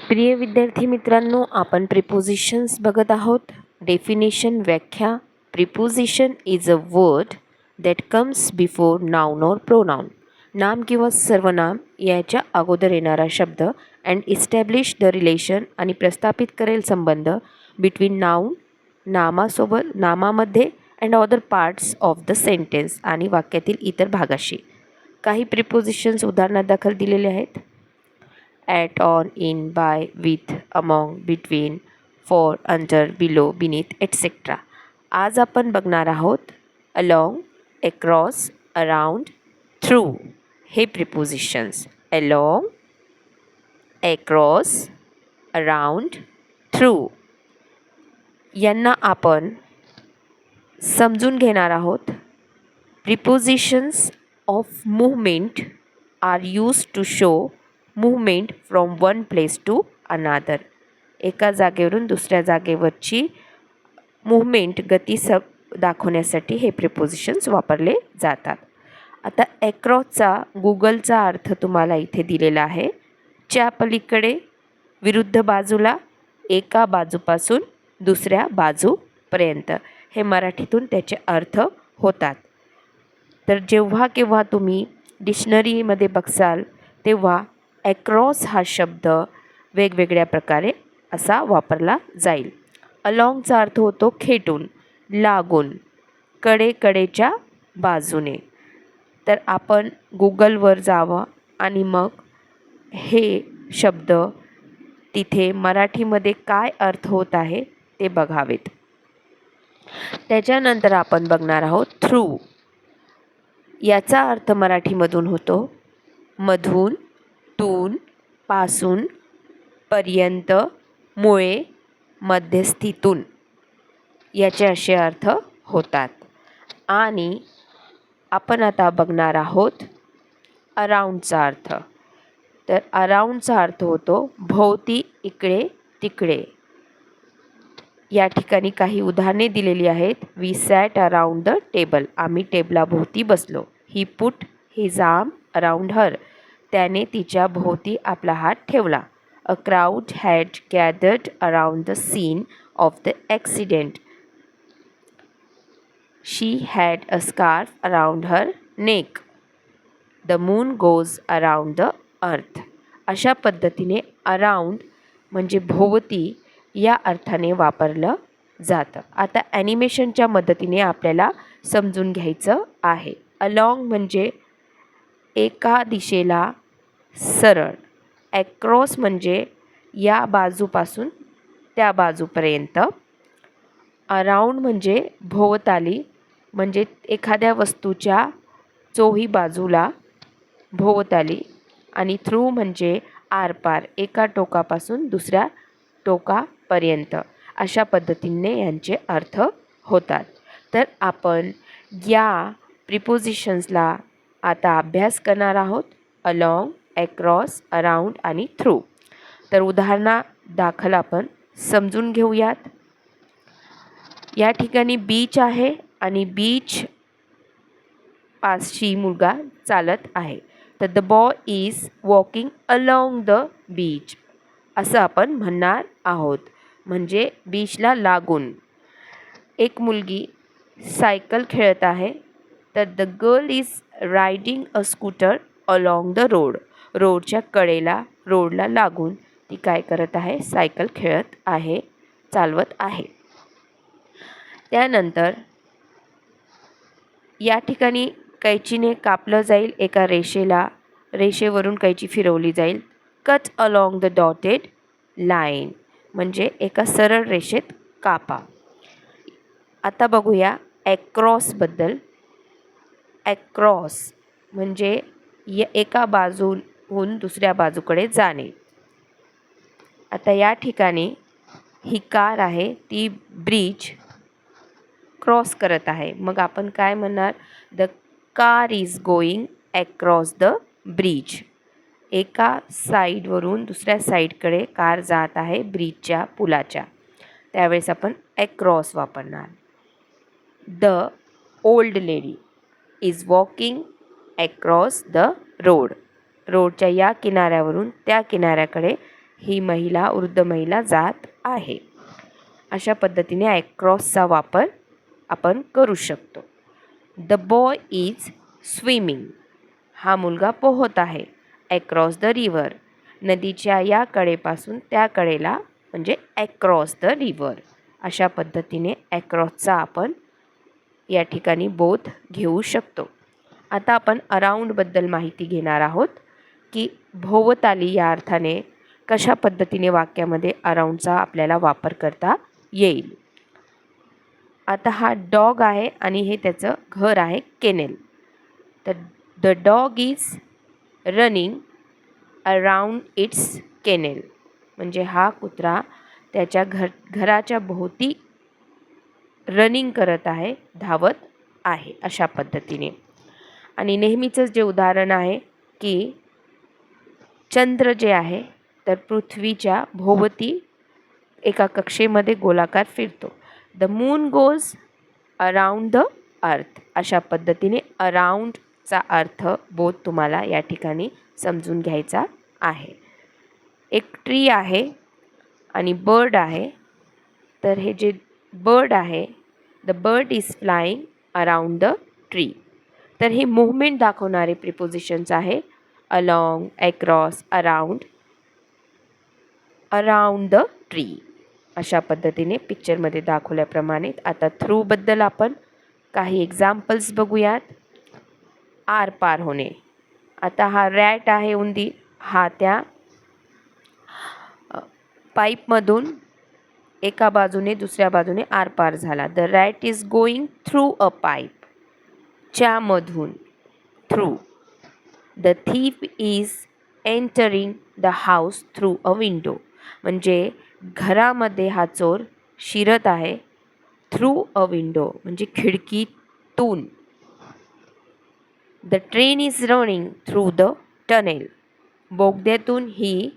प्रिय विद्यार्थी मित्रांनो, आपण प्रिपोजिशन्स बघत आहोत. डेफिनेशन व्याख्या. Preposition is a word that comes before noun और प्रोनाउन. नाम किंवा सर्वनाम याच्या अगोदर येणारा शब्द अँड इस्टॅब्लिश द रिलेशन आणि प्रस्थापित करेल संबंध बिटवीन नाउन नामासोबत नामामध्ये and other parts of the sentence आणि वाक्यातील इतर भागाशी. काही प्रिपोजिशन्स उदाहरणादाखल दिलेले आहेत. at, on, in, by, with, among, between, for, under, below, beneath, etc. आज आपण बघणार आहोत along, across, around, through हे prepositions. along, across, around, through यांना आपण समजून घेणार आहोत. Prepositions of movement are used to show movement from one place to another. एका जागेवरून दुसऱ्या जागेवरची मूव्हमेंट गती दाखवण्यासाठी हे प्रिपोजिशन्स वापरले जातात. आता ॲक्रॉसचा गुगलचा अर्थ तुम्हाला इथे दिलेला आहे. च्या पलीकडे, विरुद्ध बाजूला, एका बाजूपासून दुसऱ्या बाजूपर्यंत हे मराठीतून त्याचे अर्थ होतात. तर जेव्हा केव्हा तुम्ही डिक्शनरीमध्ये बघसाल तेव्हा ॲक्रॉस हा शब्द वेगवेगळ्या प्रकारे असा वापरला जाईल. अलॉंगचा अर्थ होतो खेटून, लागून, कडेकडेच्या बाजूने. तर आपण गुगलवर जावं आणि मग हे शब्द तिथे मराठीमध्ये काय अर्थ होत आहे ते बघावेत. त्याच्यानंतर आपण बघणार आहोत थ्रू. याचा अर्थ मराठीमधून होतो मधून, तून, पासून, पर्यंत, मुळे, मध्यस्थीतून याचे असे अर्थ होतात. आणि आपण आता बघणार आहोत अराउंडचा अर्थ. तर अराउंडचा अर्थ होतो भोवती, इकडे, तिकडे. या ठिकाणी काही उदाहरणे दिलेली आहेत. We sat around the table. आम्ही टेबलाभोवती बसलो. He put his arm around her. त्याने तिच्या भोवती आपला हात ठेवला. A crowd had gathered around the scene of the accident. She had a scarf around her neck. The moon goes around the earth. अशा पद्धतीने अराउंड म्हणजे भोवती या अर्थाने वापरलं जातं. आता ॲनिमेशनच्या मदतीने आपल्याला समजून घ्यायचं आहे. अलॉंग म्हणजे एका दिशेला सरळ. ॲक्रॉस म्हणजे या बाजूपासून त्या बाजूपर्यंत. अराउंड म्हणजे भोवताली, म्हणजे एखाद्या वस्तूच्या चोही बाजूला भोवताली. आणि थ्रू म्हणजे आरपार, एका टोकापासून दुसऱ्या टोकापर्यंत. अशा पद्धतीने यांचे अर्थ होतात. तर आपण या प्रिपोजिशन्सला आता अभ्यास करणार आहोत. अलॉंग, ॲक्रॉस, अराउंड आणि थ्रू. तर उदाहरणादाखल आपण समजून घेऊयात. या ठिकाणी बीच आहे आणि बीच पासची मुलगा चालत आहे. तर the boy is walking along the beach असं आपण म्हणणार आहोत. म्हणजे बीचला लागून. एक मुलगी सायकल खेळत आहे. तर the girl is riding a scooter along the road. रोडच्या कडेला, रोडला लागून ती काय करत आहे? सायकल खेळत आहे, चालवत आहे. त्यानंतर या ठिकाणी कैचीने कापलं जाईल एका रेषेला. रेषेवरून कैची फिरवली जाईल. Cut along the dotted line म्हणजे एका सरळ रेषेत कापा. आता बघूया ॲक्रॉसबद्दल. ॲक्रॉस म्हणजे एका बाजूहून दुसऱ्या बाजूकडे जाणे. आता या ठिकाणी ही कार आहे, ती ब्रिज क्रॉस करत आहे. मग आपण काय म्हणणार? The car is going across the bridge. एका साईडवरून दुसऱ्या साईडकडे कार जात आहे ब्रिजच्या, पुलाच्या. त्यावेळेस आपण ॲक्रॉस वापरणार. The old lady is walking across the road. रोडच्या या किनाऱ्यावरून त्या किनाऱ्याकडे ही महिला वृद्ध महिला जात आहे. अशा पद्धतीने ॲक्रॉसचा वापर आपण करू शकतो. The boy is swimming. हा मुलगा पोहत आहे. Across the river. नदीच्या या कडेपासून त्या कडेला म्हणजे ॲक्रॉस द रिव्हर. अशा पद्धतीने ॲक्रॉसचा आपण या ठिकाणी बोध घेऊ शकतो. आता आपण अराउंडबद्दल माहिती घेणार आहोत की भोवताली या अर्थाने कशा पद्धतीने वाक्यामध्ये अराउंडचा आपल्याला वापर करता येईल. आता हा डॉग आहे आणि हे त्याचं घर आहे केनेल. तर the dog is running around its kennel. म्हणजे हा कुत्रा त्याच्या घराच्या भोवती रनिंग करत आहे, धावत आहे अशा पद्धतीने. आणि नेहमीचंच जे उदाहरण आहे की चंद्र जे आहे तर पृथ्वीच्या भोवती एका कक्षेमध्ये गोलाकार फिरतो. The moon goes around the earth. अशा पद्धतीने अराउंडचा अर्थ बोध तुम्हाला या ठिकाणी समजून घ्यायचा आहे. एक ट्री आहे आणि बर्ड आहे. तर हे जे बर्ड आहे, the bird is flying around the tree. तर हे मूव्हमेंट दाखवणारे प्रिपोजिशन्स आहे. Along, across, around, around the tree. अशा पद्धतीने पिक्चरमध्ये दाखवल्याप्रमाणे. आता थ्रूबद्दल आपण काही एक्झाम्पल्स बघूयात. आर पार होणे. आता हा रॅट आहे, उंदीर. हा त्या पाईपमधून एका बाजूने दुसऱ्या बाजूने आरपार झाला. The rat is going through a pipe. च्या मधून, through. The thief is entering the house through a window. म्हणजे घरामध्ये हा चोर शिरत आहे थ्रू अ विंडो म्हणजे खिडकीतून. The train is running through the tunnel. बोगद्यातून ही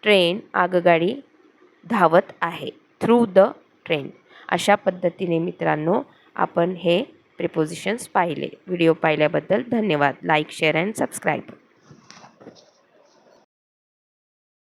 ट्रेन, आगगाडी धावत आहे. Through the train. अशा पद्धतीने मित्रांनो आपण हे प्रिपोजिशन्स पाहिले. व्हिडिओ पाहिल्याबद्दल धन्यवाद. Like, share and subscribe.